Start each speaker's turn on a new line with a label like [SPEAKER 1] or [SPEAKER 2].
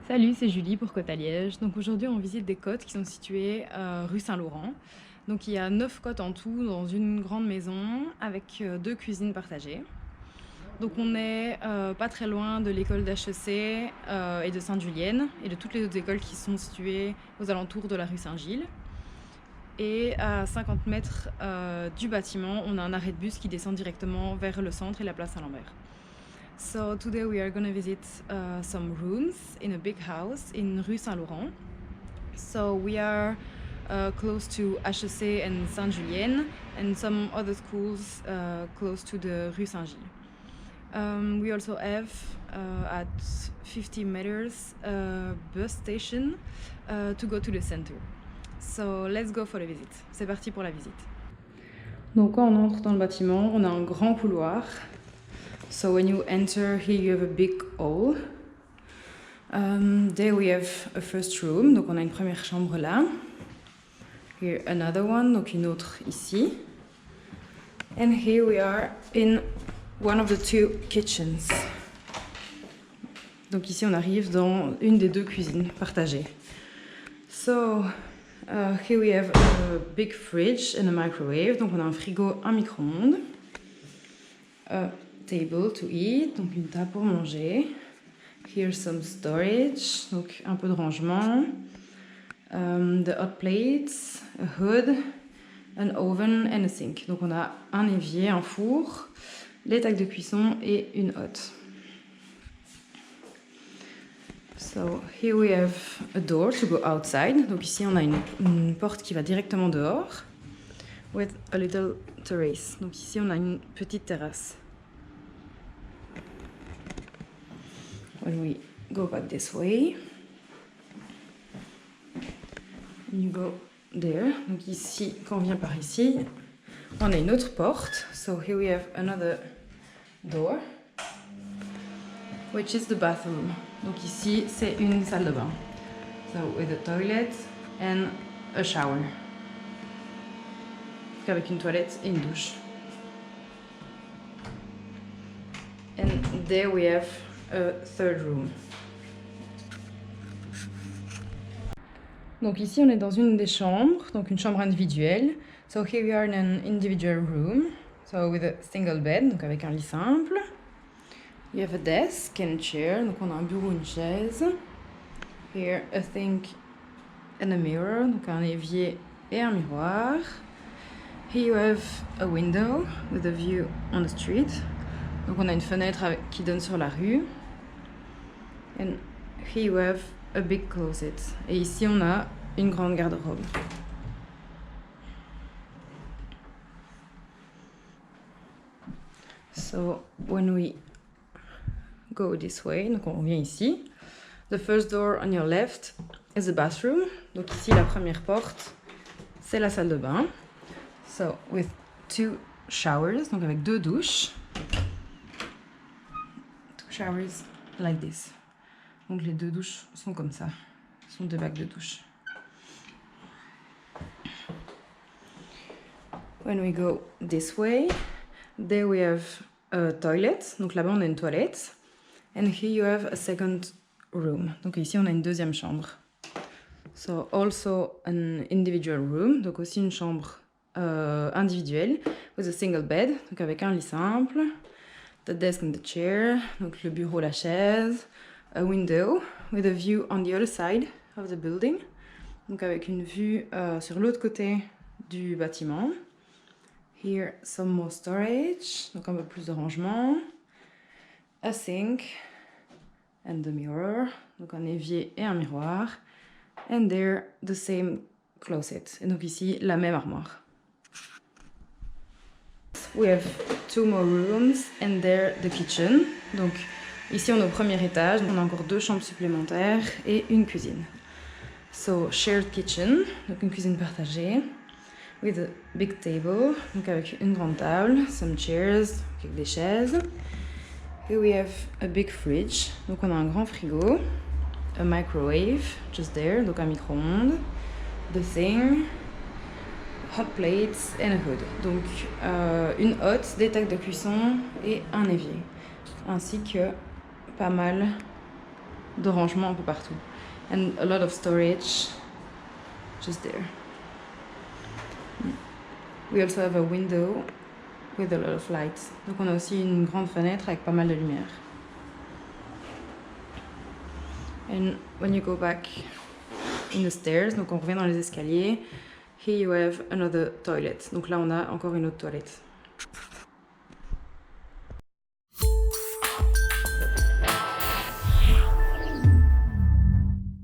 [SPEAKER 1] Salut, c'est Julie pour Côte à Liège. Donc aujourd'hui, on visite des côtes qui sont situées rue Saint-Laurent. Donc il y a 9 côtes en tout dans une grande maison avec 2 cuisines partagées. Donc on est pas très loin de l'école d'HEC et de Sainte-Julienne et de toutes les autres écoles qui sont situées aux alentours de la rue Saint-Gilles. Et à 50 mètres du bâtiment, on a un arrêt de bus qui descend directement vers le centre et la place Saint-Lambert. So today we are going to visit some rooms in a big house in Rue Saint-Laurent. So we are close to HEC and Sainte-Julienne and some other schools close to the Rue Saint-Gilles. We also have at 50 meters bus station to go to the center. So let's go for the visit. C'est parti pour la visite. Donc quand on entre dans le bâtiment, on a un grand couloir. So when you enter here, you have a big hall. There we have a first room, donc on a une première chambre là. Here another one, donc une autre ici. And here we are in one of the two kitchens. Donc ici on arrive dans une des deux cuisines partagées. So here we have a big fridge and a microwave, donc on a un frigo, un micro-ondes. Table to eat, donc une table pour manger. Here's some storage, donc un peu de rangement. The hot plates, a hood, an oven and a sink. Donc on a un évier, un four, les tacs de cuisson et une hotte. So here we have a door to go outside. Donc ici on a une porte qui va directement dehors. With a little terrace. Donc ici on a une petite terrasse. When we go back this way, you go there. Donc ici, quand on vient par ici, on a une autre porte. So here we have another door, which is the bathroom. Donc ici, c'est une salle de bain. So with a toilet and a shower. Donc avec une toilette et une douche. And there we have a third room. Donc ici on est dans une des chambres, donc une chambre individuelle. So here we are in an individual room, so with a single bed, donc avec un lit simple. You have a desk and a chair, donc on a un bureau, une chaise. Here a sink and a mirror, donc un évier et un miroir. Here you have a window with a view on the street. Donc on a une fenêtre qui donne sur la rue. And here you have a big closet. Et ici on a une grande garde-robe. So when we go this way, donc on vient ici. The first door on your left is the bathroom. Donc ici la première porte, c'est la salle de bain. So with two showers, donc avec deux douches. Two showers like this. Donc les deux douches sont comme ça. Ce sont deux bacs de douche. When we go this way, there we have a toilet. Donc là-bas on a une toilette. And here you have a second room. Donc ici on a une deuxième chambre. So also an individual room. Donc aussi une chambre individuelle. With a single bed. Donc avec un lit simple. The desk and the chair. Donc le bureau, la chaise. A window with a view on the other side of the building. Donc avec une vue sur l'autre côté du bâtiment. Here some more storage, donc un peu plus de rangement. A sink and the mirror, donc un évier et un miroir. And there the same closet. Et donc ici la même armoire. We have two more rooms and there the kitchen. Donc ici, on est au premier étage, on a encore deux chambres supplémentaires et une cuisine. So, shared kitchen, donc une cuisine partagée, with a big table, donc avec une grande table, some chairs, avec des chaises. Here we have a big fridge, donc on a un grand frigo, a microwave, just there, donc un micro-ondes, the thing, hot plates and a hood. Donc une hotte, des tacs de cuisson et un évier, ainsi que pas mal de rangement un peu partout. And a lot of storage just there. We also have a window with a lot of lights. Donc on a aussi une grande fenêtre avec pas mal de lumière. And when you go back in the stairs, donc on revient dans les escaliers, here you have another toilet. Donc là on a encore une autre toilette.